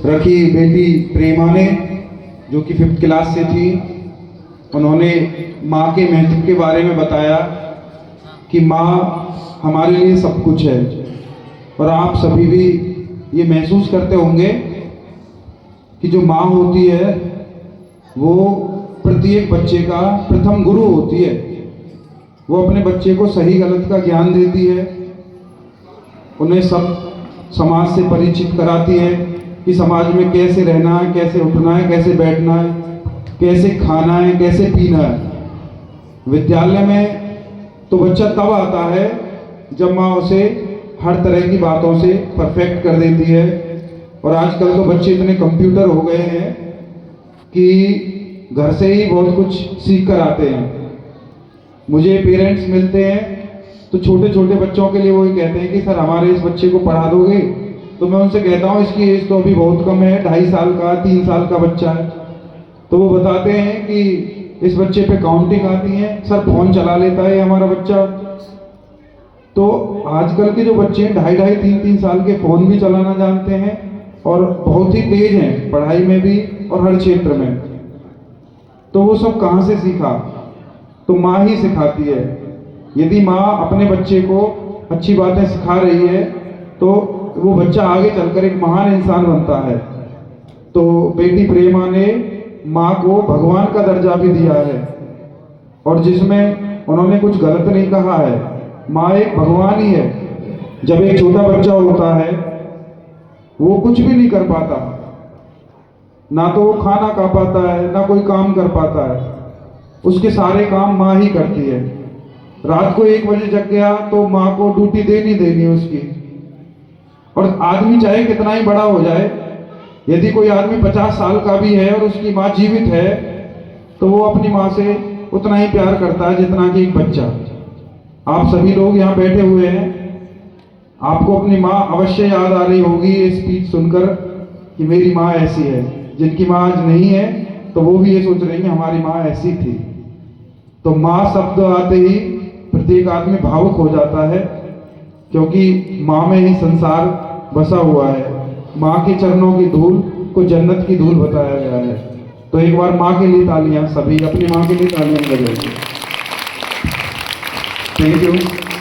रखी बेटी प्रेमा ने, जो कि 5th क्लास से थी। उन्होंने माँ के महत्व के बारे में बताया कि माँ हमारे लिए सब कुछ है। और आप सभी भी ये महसूस करते होंगे कि जो माँ होती है वो प्रत्येक बच्चे का प्रथम गुरु होती है। वो अपने बच्चे को सही गलत का ज्ञान देती है, उन्हें सब समाज से परिचित कराती है कि समाज में कैसे रहना है, कैसे उठना है, कैसे बैठना है, कैसे खाना है, कैसे पीना है। विद्यालय में तो बच्चा तब आता है जब माँ उसे हर तरह की बातों से परफेक्ट कर देती है। और आजकल तो बच्चे इतने कंप्यूटर हो गए हैं कि घर से ही बहुत कुछ सीख कर आते हैं। मुझे पेरेंट्स मिलते हैं तो छोटे छोटे बच्चों के लिए वो ही कहते हैं कि सर हमारे इस बच्चे को पढ़ा दोगे। तो मैं उनसे कहता हूँ इसकी एज तो अभी बहुत कम है, 2.5 साल का 3 साल का बच्चा है। तो वो बताते हैं कि इस बच्चे पे काउंटिंग आती है, सर फोन चला लेता है हमारा बच्चा। तो आजकल के जो बच्चे हैं 2.5 3 साल के फोन भी चलाना जानते हैं और बहुत ही तेज हैं पढ़ाई में भी और हर क्षेत्र में। तो वो सब कहाँ से सीखा? तो माँ ही सिखाती है। यदि माँ अपने बच्चे को अच्छी बातें सिखा रही है तो वो बच्चा आगे चलकर एक महान इंसान बनता है। तो बेटी प्रेमा ने माँ को भगवान का दर्जा भी दिया है और जिसमें उन्होंने कुछ गलत नहीं कहा है। माँ एक भगवान ही है। जब एक छोटा बच्चा होता है वो कुछ भी नहीं कर पाता, ना तो वो खाना खा पाता है, ना कोई काम कर पाता है, उसके सारे काम माँ ही करती है। रात को 1 बजे जग गया तो माँ को ड्यूटी देनी उसकी। और आदमी चाहे कितना ही बड़ा हो जाए, यदि कोई आदमी 50 साल का भी है और उसकी माँ जीवित है तो वो अपनी माँ से उतना ही प्यार करता है जितना कि एक बच्चा। आप सभी लोग यहाँ बैठे हुए हैं, आपको अपनी माँ अवश्य याद आ रही होगी ये स्पीच सुनकर कि मेरी माँ ऐसी है। जिनकी माँ आज नहीं है तो वो भी ये सोच रही है हमारी माँ ऐसी थी। तो माँ शब्द आते ही प्रत्येक आदमी भावुक हो जाता है, क्योंकि माँ में ही संसार बसा हुआ है। माँ के चरणों की धूल को जन्नत की धूल बताया गया है। तो एक बार माँ के लिए तालियां, सभी अपनी माँ के लिए तालियां बजाइए। Thank you.